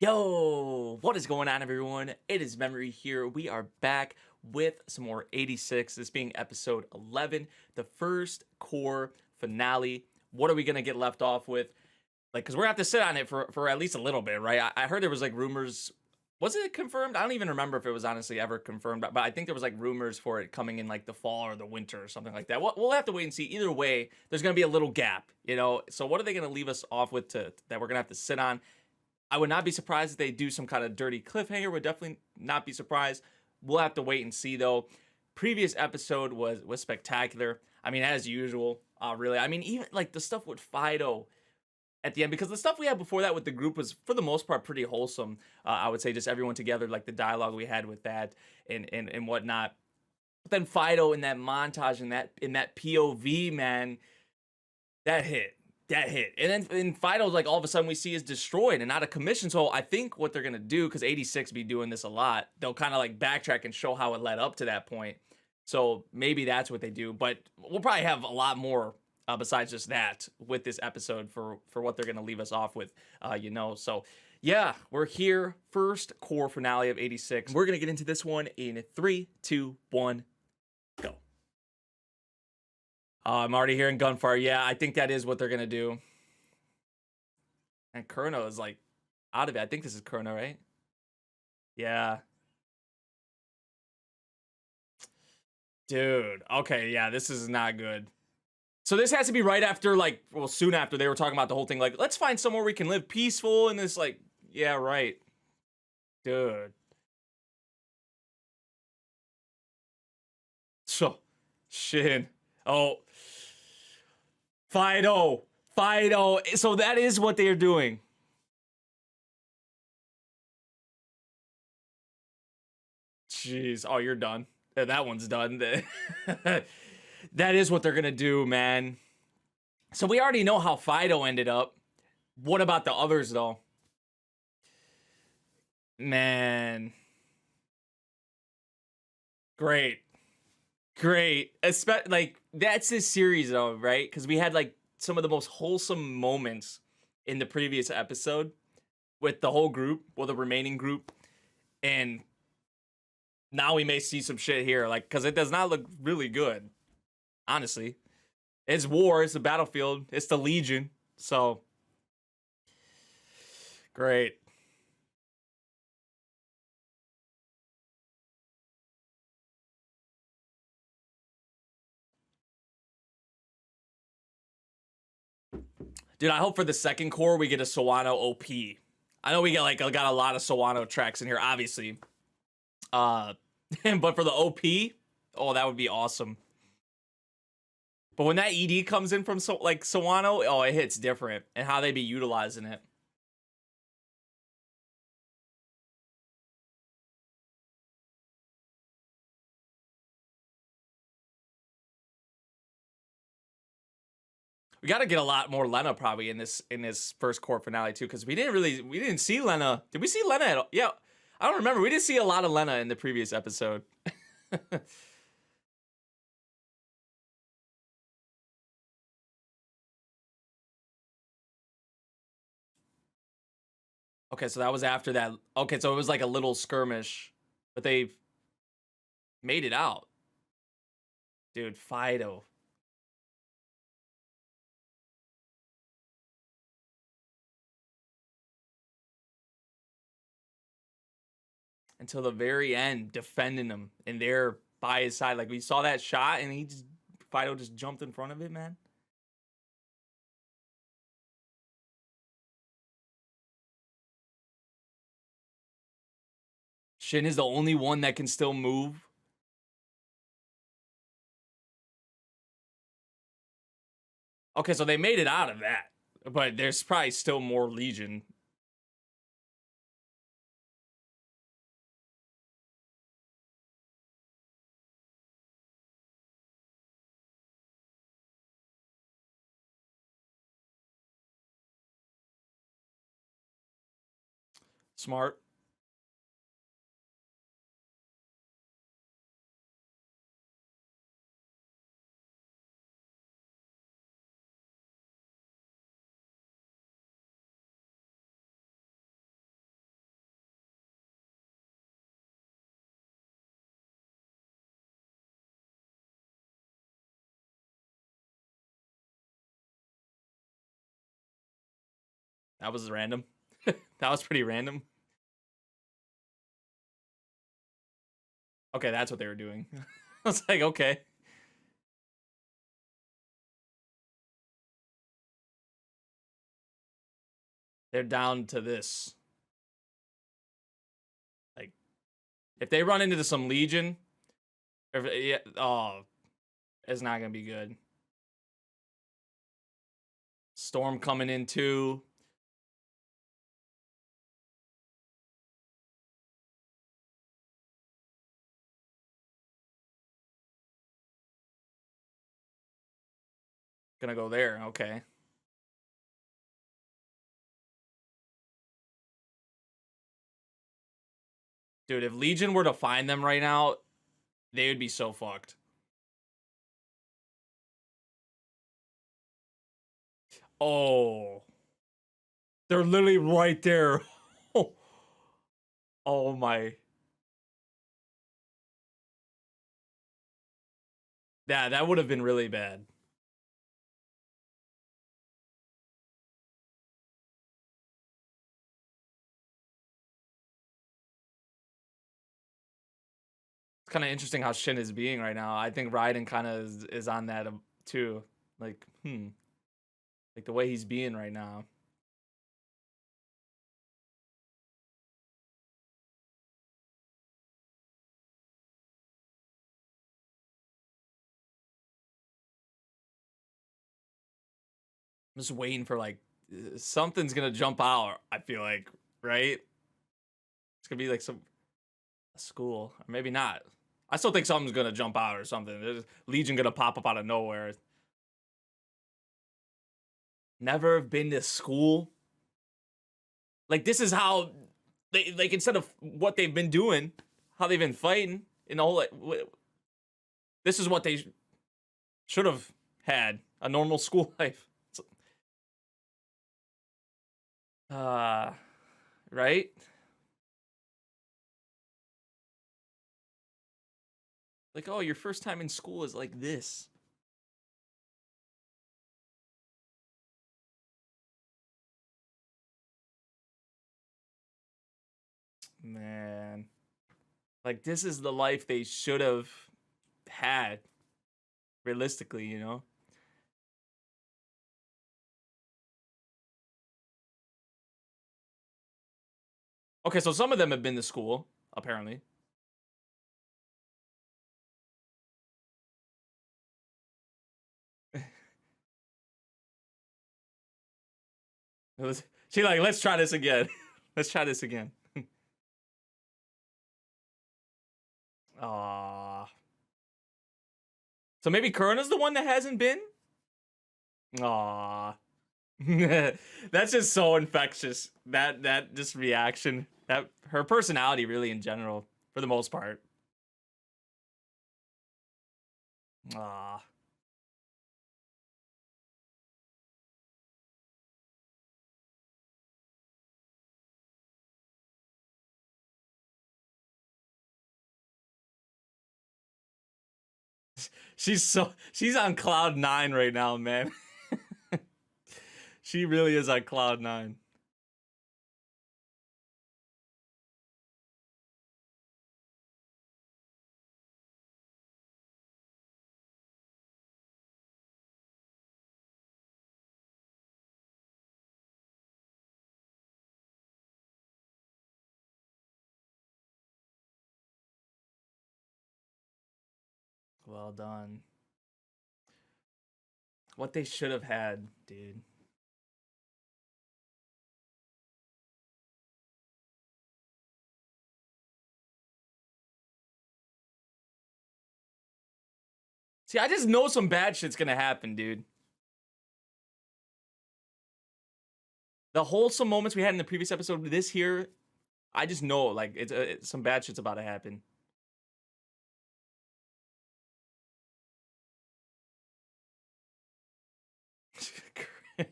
Yo, what is going on, everyone? It is Memory here. We are back with some more 86, this being episode 11, the first core finale. What are we going to get left off with? Like, because we're going to have to sit on it for at least a little bit, right? I heard there was like rumors. Was it confirmed? I don't even remember if it was honestly ever confirmed, but I think there was like rumors for it coming in like the fall or the winter or something like that. We'll have to wait and see. Either way, there's going to be a little gap, you know? So what are they going to leave us off with that we're going to have to sit on? I would not be surprised if they do some kind of dirty cliffhanger. Would definitely not be surprised. We'll have to wait and see, though. Previous episode was spectacular. I mean, as usual, really. I mean, even like the stuff with Fido at the end, because the stuff we had before that with the group was for the most part pretty wholesome. I would say just everyone together, like the dialogue we had with that and whatnot. But then Fido in that montage in that POV, man, that hit. That hit. And then in Fido's, like, all of a sudden we see is destroyed and out of commission. So I think what they're going to do, because 86 be doing this a lot, they'll kind of like backtrack and show how it led up to that point. So maybe that's what they do. But we'll probably have a lot more besides just that with this episode for what they're going to leave us off with, So yeah, we're here. First core finale of 86. We're going to get into this one in 3, 2, 1, go. I'm already hearing gunfire. Yeah, I think that is what they're gonna do. And Kurno is like out of it. I think this is Kurno, right? Yeah. Dude. Okay, yeah, this is not good. So this has to be right after, like, well, soon after they were talking about the whole thing. Like, let's find somewhere we can live peaceful in this, like, yeah, right. Dude. So, Shin. Oh. Fido. Fido. So that is what they are doing. Jeez. Oh, you're done. Yeah, that one's done. That is what they're gonna do, man. So we already know how Fido ended up. What about the others, though? Man. Great. Great. Like, that's this series, though, right? Because we had, like, some of the most wholesome moments in the previous episode with the whole group, well, the remaining group. And now we may see some shit here, like, because it does not look really good, honestly. It's war, it's the battlefield, it's the Legion. So, great. Dude, I hope for the second core we get a Sawano OP. I know we got a lot of Sawano tracks in here, obviously. But for the OP, oh, that would be awesome. But when that ED comes in from Sawano, oh, it hits different, and how they be utilizing it. We got to get a lot more Lena probably in this first core finale too, because we didn't see Lena. Did we see Lena at all? Yeah, I don't remember. We did see a lot of Lena in the previous episode. Okay, so that was after that. Okay, so it was like a little skirmish, but they made it out. Dude, Fido. Until the very end, defending him, and they're by his side. Like, we saw that shot, and Fido just jumped in front of it, man. Shin is the only one that can still move. Okay, so they made it out of that, but there's probably still more Legion. Smart. That was random. That was pretty random. Okay, that's what they were doing. I was like, okay. They're down to this. Like, if they run into some Legion, yeah, oh, it's not gonna be good. Storm coming in too. Gonna go there. Okay. Dude, if Legion were to find them right now, they would be so fucked. Oh. They're literally right there. Oh my. Yeah, that would have been really bad. It's kind of interesting how Shin is being right now. I think Raiden kind of is on that too. Like, like the way he's being right now. I'm just waiting for like something's gonna jump out. I feel like, right? It's gonna be like some school, or maybe not. I still think something's gonna jump out or something. There's Legion gonna pop up out of nowhere. Never been to school. Like this is how they like instead of what they've been doing, how they've been fighting in the whole. Like, this is what they should have had a normal school life. Right? Like, oh, your first time in school is like this. Man. Like, this is the life they should have had, realistically, you know? Okay, so some of them have been to school, apparently. She like, let's try this again. Let's try this again. Aww. So maybe Kurna's the one that hasn't been? Aww. That's just so infectious. That just reaction. That her personality really in general, for the most part. Ah. She's on cloud 9 right now, man. She really is on cloud 9. Well done. What they should have had, dude. See, I just know some bad shit's gonna happen, dude. The wholesome moments we had in the previous episode, this here, I just know like it's some bad shit's about to happen.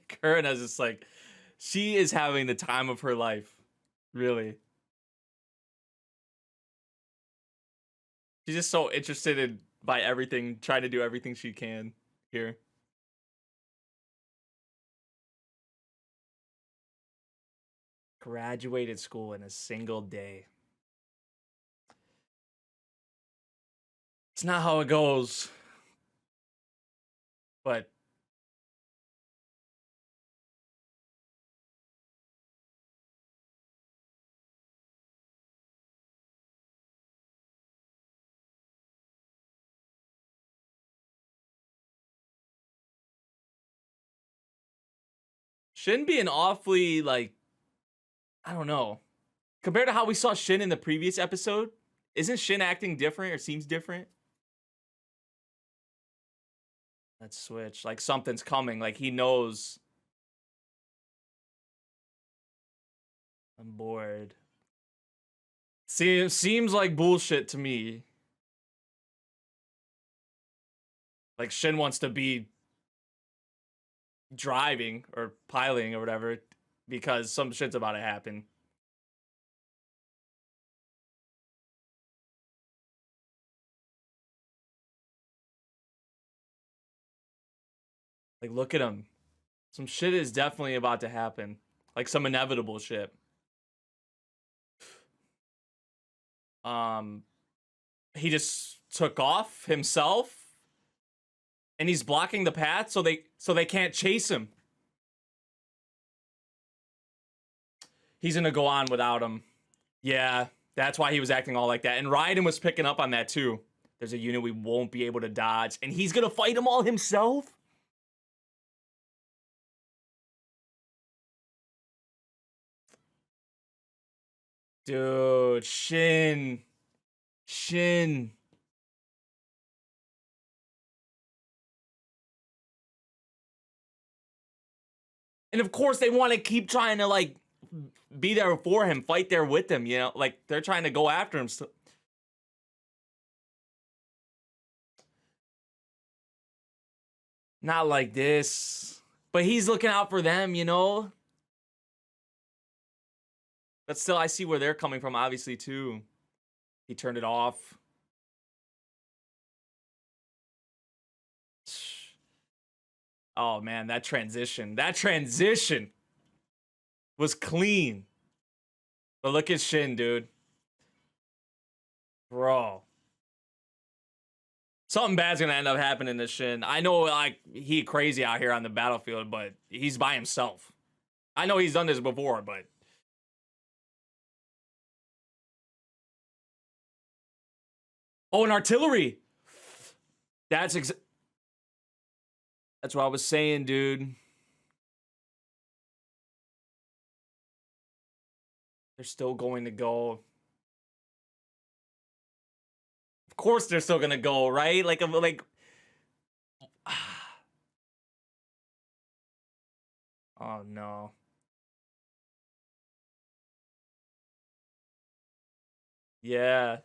Kurna's just like, she is having the time of her life, really. She's just so interested in by everything, trying to do everything she can here. Graduated school in a single day. It's not how it goes. But Shin being awfully, like, I don't know. Compared to how we saw Shin in the previous episode, isn't Shin acting different or seems different? Let's switch. Like something's coming. Like he knows. I'm bored. Seems like bullshit to me. Like Shin wants to be driving or piloting or whatever because some shit's about to happen. Like look at him. Some shit is definitely about to happen. Like some inevitable shit. He just took off himself and he's blocking the path so they can't chase him. He's gonna go on without him. Yeah, that's why he was acting all like that. And Raiden was picking up on that too. There's a unit we won't be able to dodge, and he's gonna fight them all himself? Dude, Shin. And of course they want to keep trying to like be there for him, fight there with him, you know? Like they're trying to go after him. So not like this. But he's looking out for them, you know? But still, I see where they're coming from, obviously, too. He turned it off. Oh, man, that transition was clean. But look at Shin, dude. Bro. Something bad's gonna end up happening to Shin. I know, like, he crazy out here on the battlefield, but he's by himself. I know he's done this before, but... Oh, an artillery! That's what I was saying, dude. They're still going to go. Of course they're still gonna go, right? Like... Oh, no. Yeah.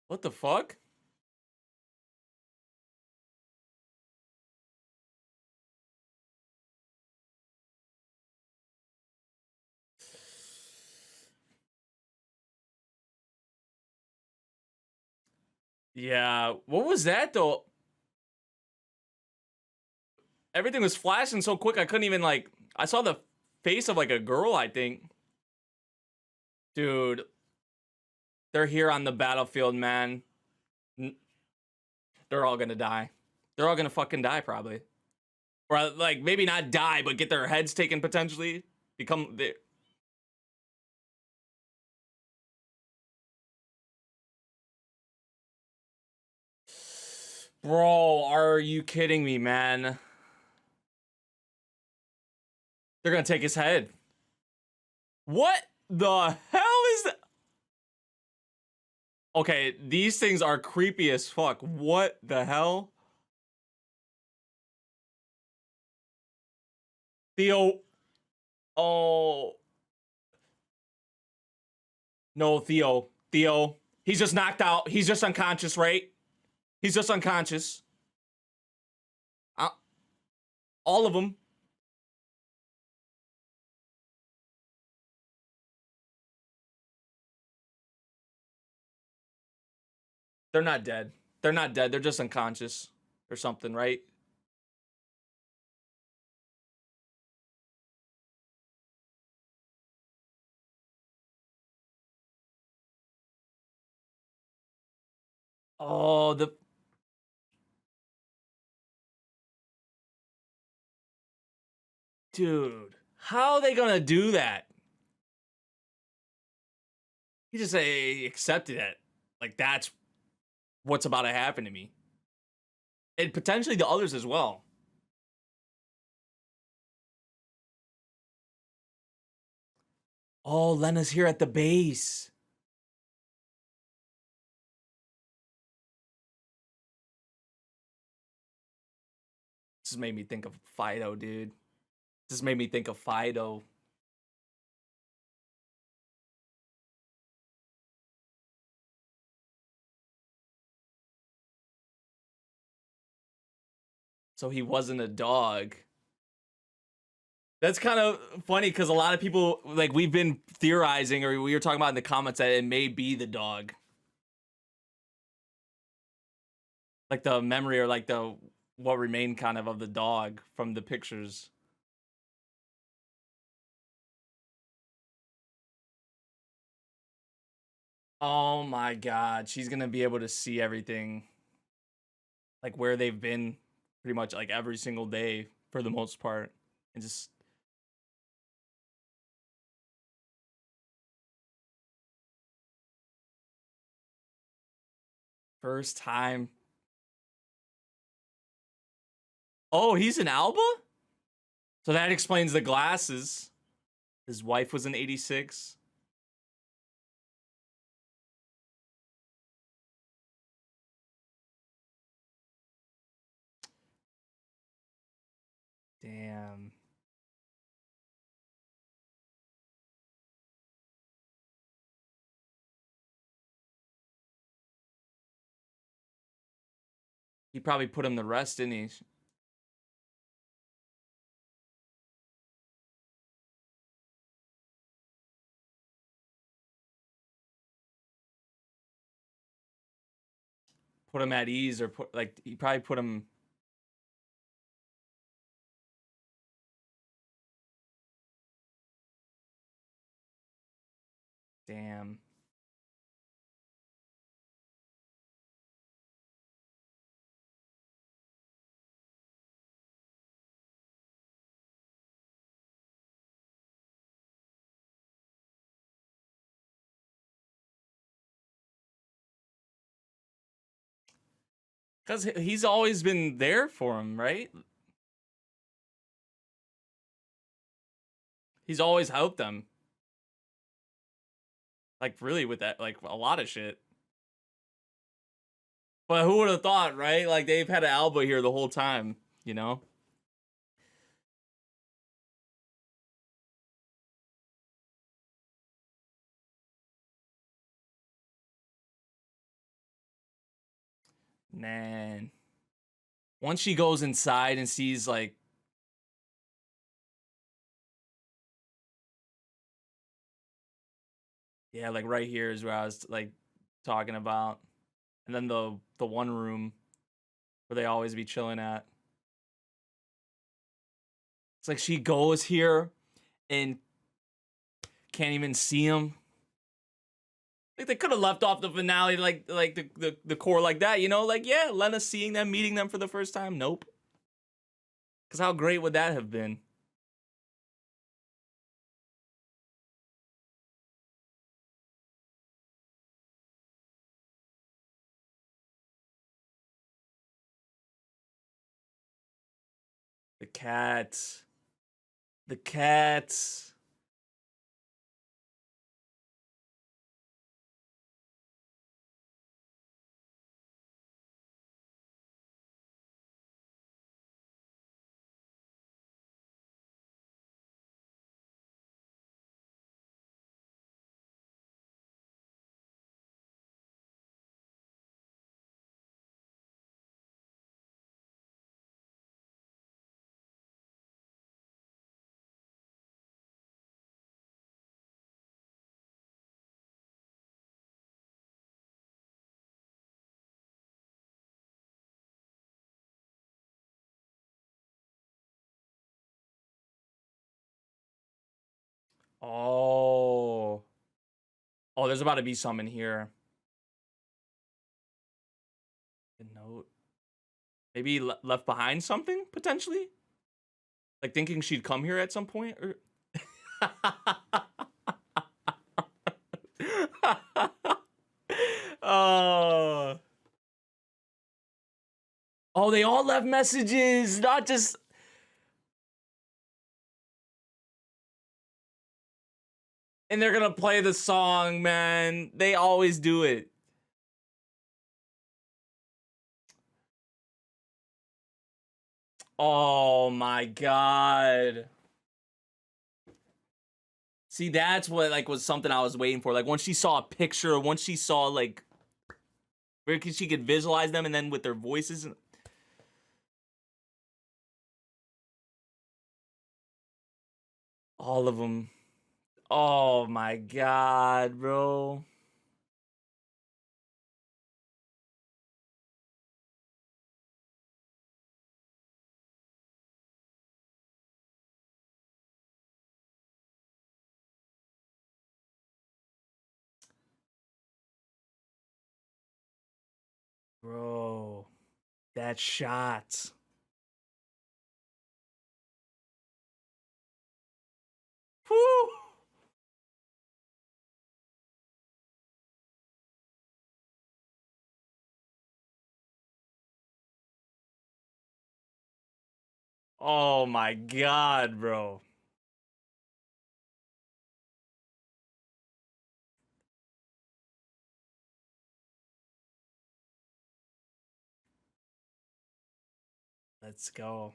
What the fuck? Yeah, what was that though? Everything was flashing so quick I couldn't even like... I saw the face of like a girl, I think. Dude. They're here on the battlefield, man. They're all gonna die. They're all gonna fucking die, probably. Or like, maybe not die, but get their heads taken potentially. Become... Bro, are you kidding me, man? They're gonna take his head. What the hell is that? Okay, these things are creepy as fuck. What the hell? Theo. Oh. No, Theo. Theo. He's just knocked out. He's just unconscious, right? He's just unconscious. All of them. They're not dead. They're not dead. They're just unconscious or something, right? Oh, the dude. How are they gonna do that? He just say accepted it. Like that's what's about to happen to me. And potentially the others as well. Oh, Lena's here at the base. This just made me think of Fido, dude. This made me think of Fido. So he wasn't a dog. That's kind of funny because a lot of people, like, we've been theorizing, or we were talking about in the comments, that it may be the dog. Like the memory, or like the what remained kind of the dog from the pictures. Oh my god, she's gonna be able to see everything, like where they've been pretty much like every single day for the most part. And just first time. Oh, he's an Alba? So that explains the glasses. His wife was an 86. Damn. He probably put him to rest, didn't he? Put him at ease, or put, like, he probably put him. Damn. Because he's always been there for him, right? He's always helped them. Like, really, with that, like, a lot of shit. But who would have thought, right? Like, they've had an Alba here the whole time, you know? Man. Once she goes inside and sees, like, yeah, like right here is where I was like talking about. And then the one room where they always be chilling at. It's like she goes here and can't even see him. Like they could have left off the finale like the core like that, you know? Like, yeah, Lena seeing them, meeting them for the first time. Nope. Cause how great would that have been? The cats. The cats. Oh. Oh, there's about to be some in here. A note. Maybe left behind something, potentially? Like thinking she'd come here at some point? Or... Oh. Oh, they all left messages, not just... And they're gonna play the song, man. They always do it. Oh my god. See, that's what like was something I was waiting for. Like once she saw a picture, once she saw like where she could visualize them and then with their voices. All of them. Oh my god, bro. Bro. That shot. Whew. Oh my god, bro. Let's go.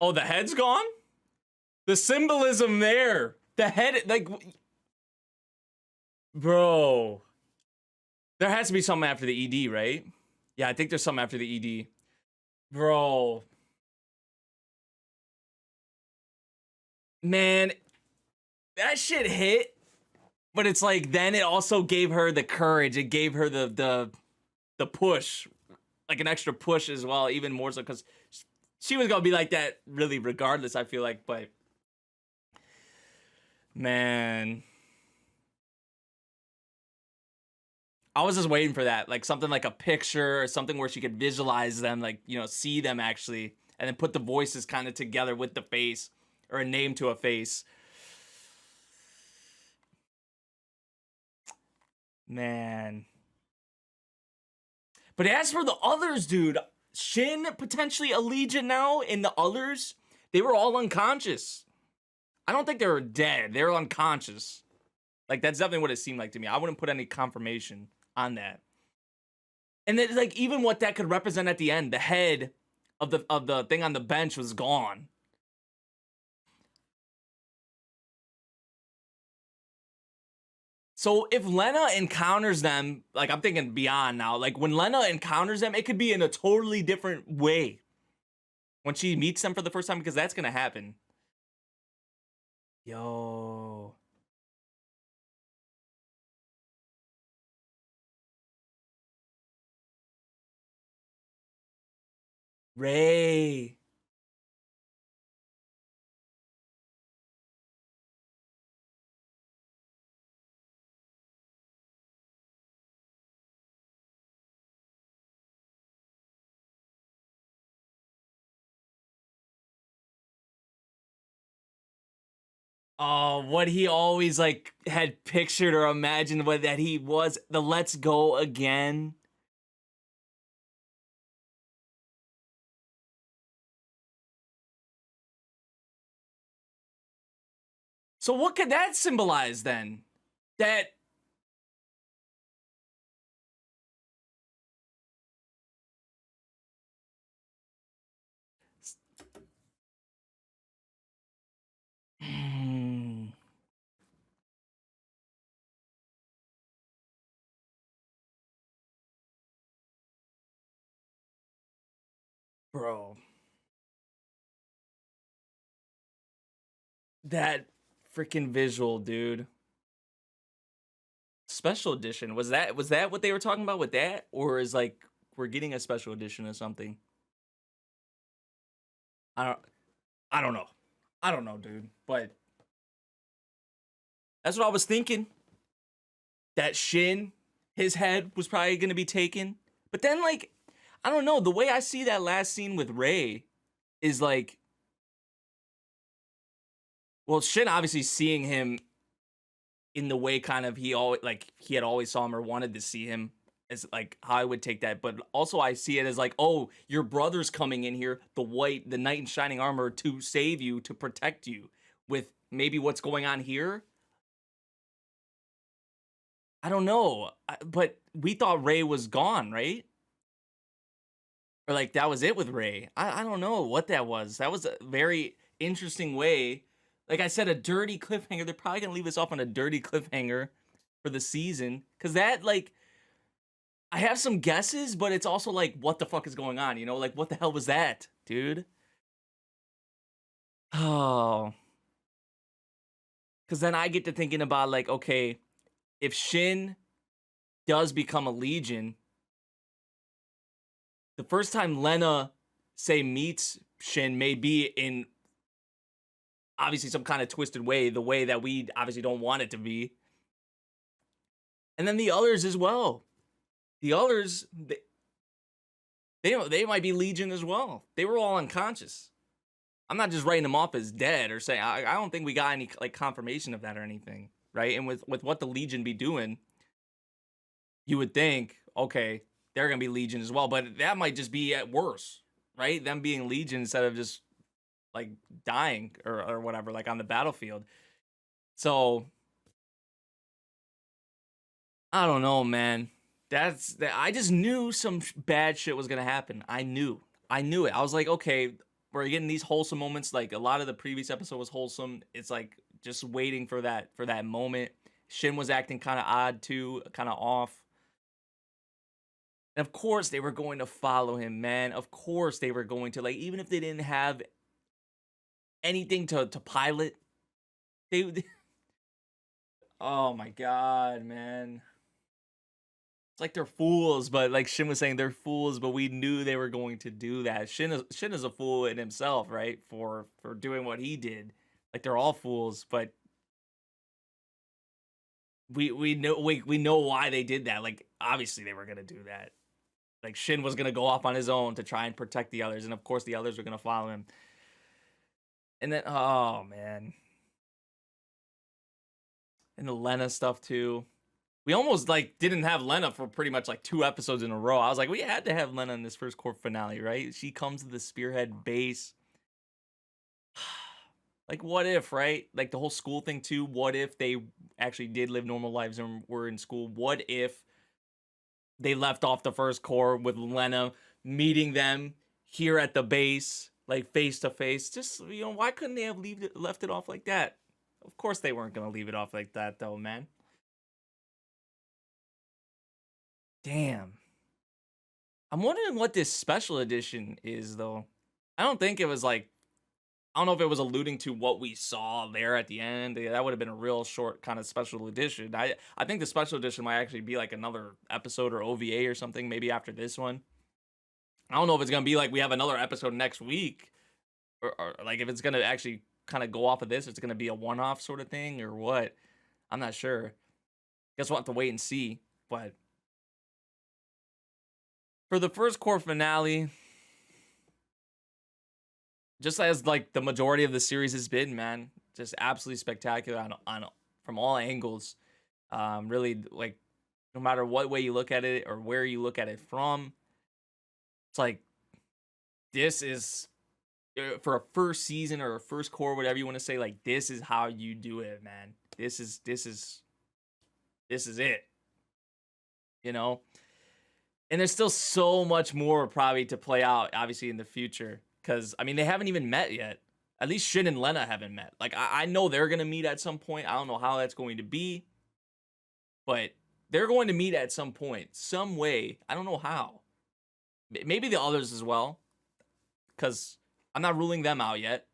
Oh, the head's gone? The symbolism there. The head, like... Bro. There has to be something after the ED, right? Yeah, I think there's something after the ED. Bro. Man, that shit hit. But it's like, then it also gave her the courage. It gave her the push. Like an extra push as well, even more so, because she was gonna be like that really regardless, I feel like, but... Man... I was just waiting for that, like something like a picture or something where she could visualize them, like, you know, see them actually, and then put the voices kind of together with the face, or a name to a face. Man. But as for the others, dude, Shin potentially a Legion now, and the others, they were all unconscious. I don't think they were dead, they were unconscious. Like, that's definitely what it seemed like to me. I wouldn't put any confirmation on that. And then, like, even what that could represent at the end, the head of the thing on the bench was gone. So if Lena encounters them, like, I'm thinking beyond now, like when Lena encounters them, it could be in a totally different way when she meets them for the first time, because that's gonna happen. Yo. Ray. Oh, what he always like had pictured or imagined what that he was the let's go again. So what could that symbolize then? That bro. That freaking visual, dude. Special edition. Was that what they were talking about with that? Or is like we're getting a special edition or something? I don't I don't know. I don't know, dude. But that's what I was thinking. That Shin, his head was probably gonna be taken. But then, like, I don't know. The way I see that last scene with Ray is like, well, Shin obviously seeing him in the way kind of he had always saw him or wanted to see him as like how I would take that. But also I see it as like, oh, your brother's coming in here, the knight in shining armor, to save you, to protect you with maybe what's going on here. I don't know. But we thought Ray was gone, right? Or like that was it with Ray. I don't know what that was. That was a very interesting way. Like I said, a dirty cliffhanger. They're probably gonna leave us off on a dirty cliffhanger for the season. Cause that, like, I have some guesses, but it's also like, what the fuck is going on? You know, like what the hell was that, dude? Oh. Cause then I get to thinking about like, okay, if Shin does become a Legion, the first time Lena, say, meets Shin may be in obviously some kind of twisted way, the way that we obviously don't want it to be. And then the others as well. The others, they might be Legion as well. They were all unconscious. I'm not just writing them off as dead or saying, I don't think we got any like confirmation of that or anything, right? And with what the Legion be doing, you would think, okay, they're gonna be Legion as well, but that might just be at worse, right? Them being Legion instead of just like dying or whatever, like on the battlefield. So I don't know, man. That's that. I just knew some bad shit was gonna happen. I knew it. I was like, okay, we're getting these wholesome moments. Like a lot of the previous episode was wholesome. It's like just waiting for that moment. Shin was acting kind of odd too, kind of off. And of course they were going to follow him, man. Of course they were going to, like, even if they didn't have anything to pilot, they oh my god, man. It's like they're fools, but like Shin was saying, they're fools, but we knew they were going to do that. Shin is a fool in himself, right? For doing what he did. Like they're all fools, but we know why they did that. Like obviously they were gonna do that. Like Shin was gonna go off on his own to try and protect the others, and of course the others were gonna follow him. And then oh man. And the Lena stuff too. We almost like didn't have Lena for pretty much like 2 episodes in a row. I was like, we had to have Lena in this first court finale, right? She comes to the Spearhead base. Like, what if, right? Like the whole school thing too. What if they actually did live normal lives and were in school? What if they left off the first cour with Lena meeting them here at the base, like face to face? Just, you know, why couldn't they have left it off like that? Of course they weren't gonna leave it off like that, though, man. Damn. I'm wondering what this special edition is, though. I don't think it was like, I don't know if it was alluding to what we saw there at the end. That would have been a real short kind of special edition. I think the special edition might actually be like another episode or OVA or something, maybe after this one. I don't know if it's going to be like we have another episode next week, or like if it's going to actually kind of go off of this, it's going to be a one-off sort of thing or what. I'm not sure. Guess we'll have to wait and see. But for the first court finale, just as like the majority of the series has been, man, just absolutely spectacular on from all angles. Really, like, no matter what way you look at it or where you look at it from, it's like this is for a first season or a first cour, whatever you want to say. Like, this is how you do it, man. This is it. You know, and there's still so much more probably to play out, obviously, in the future. Because, I mean, they haven't even met yet. At least Shin and Lena haven't met. Like, I know they're going to meet at some point. I don't know how that's going to be. But they're going to meet at some point. Some way. I don't know how. Maybe the others as well. Because I'm not ruling them out yet.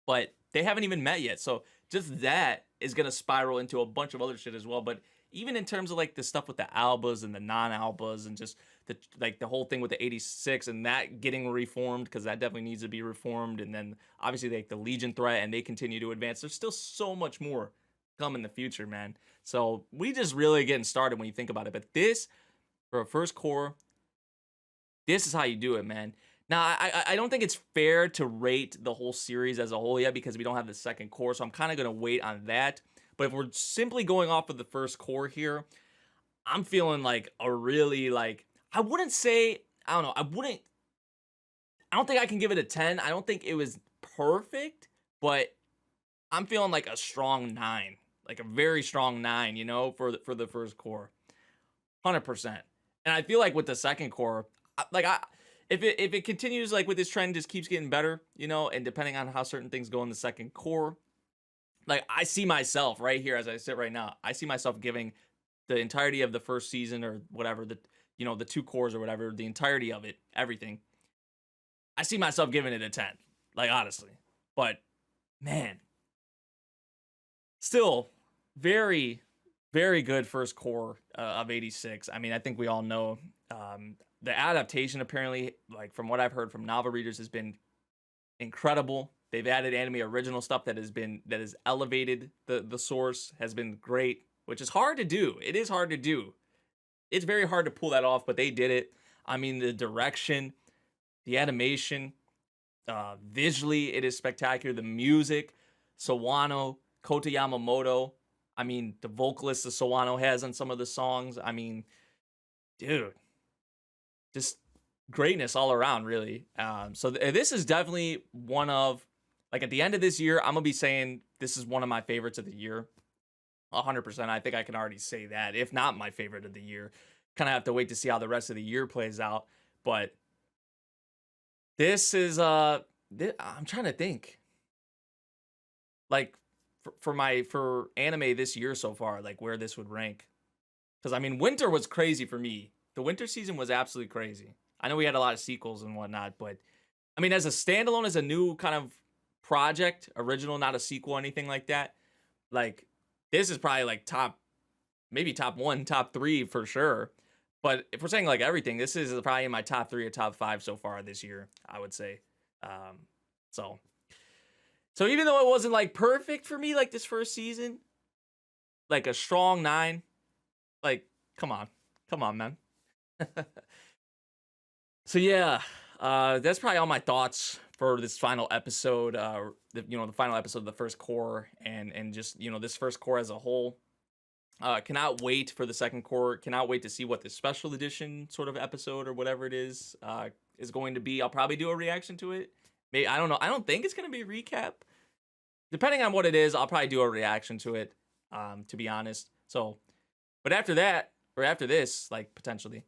But they haven't even met yet. So, just that is going to spiral into a bunch of other shit as well. But even in terms of, like, the stuff with the Albas and the non-Albas and just the whole thing with the 86 and that getting reformed, because that definitely needs to be reformed. And then obviously like the Legion threat, and they continue to advance. There's still so much more come in the future, man. So we just really getting started when you think about it. But this, for a first cour, this is how you do it, man. Now, I don't think it's fair to rate the whole series as a whole yet, because we don't have the second cour, so I'm kind of going to wait on that. But if we're simply going off of the first cour here, I'm feeling like a really, like, I wouldn't say, I don't know, I don't think I can give it a 10. I don't think it was perfect, but I'm feeling like a strong 9, like a very strong 9, you know, for the first cour, 100%. And I feel like with the second cour, if it continues like with this trend, just keeps getting better, you know, and depending on how certain things go in the second cour, like I see myself right here as I sit right now, I see myself giving the entirety of the first season or whatever, the 2 cours or whatever, the entirety of it, everything. I see myself giving it a 10, like honestly. But man, still very, very good first cour of 86. I mean, I think we all know the adaptation, apparently, like from what I've heard from novel readers, has been incredible. They've added anime original stuff that has elevated the source, has been great, which is hard to do. It is hard to do. It's very hard to pull that off, but they did it. I mean, the direction, the animation, visually, it is spectacular. The music, Sawano, Kota Yamamoto. I mean, the vocalist that Sawano has on some of the songs. I mean, dude, just greatness all around, really. So this is definitely one of, like, at the end of this year, I'm gonna be saying this is one of my favorites of the year. 100%. I think I can already say that, if not my favorite of the year. Kind of have to wait to see how the rest of the year plays out. But this is I'm trying to think, like, for anime this year so far, like where this would rank. Because I mean, winter was crazy for me. The winter season was absolutely crazy. I know we had a lot of sequels and whatnot, but I mean, as a standalone, as a new kind of project, original, not a sequel, anything like that, like, this is probably like maybe top 1, top 3 for sure. But if we're saying like everything, this is probably in my top 3 or top 5 so far this year, I would say. So even though it wasn't like perfect for me, like this first season, like a strong 9, like, come on, man. So yeah, that's probably all my thoughts for this final episode. The final episode of the first cour, and just this first cour as a whole. Cannot wait for the second cour. Cannot wait to see what the special edition sort of episode or whatever it is going to be. I'll probably do a reaction to it. Maybe, I don't know. I don't think it's gonna be a recap. Depending on what it is, I'll probably do a reaction to it. To be honest. So, but after that, or after this, like, potentially,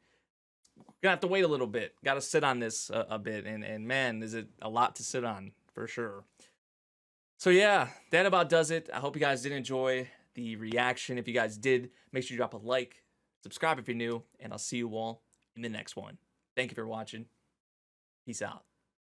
gonna have to wait a little bit. Got to sit on this a bit, and man, is it a lot to sit on for sure. So yeah, that about does it. I hope you guys did enjoy the reaction. If you guys did, make sure you drop a like, subscribe if you're new, and I'll see you all in the next one. Thank you for watching. Peace out.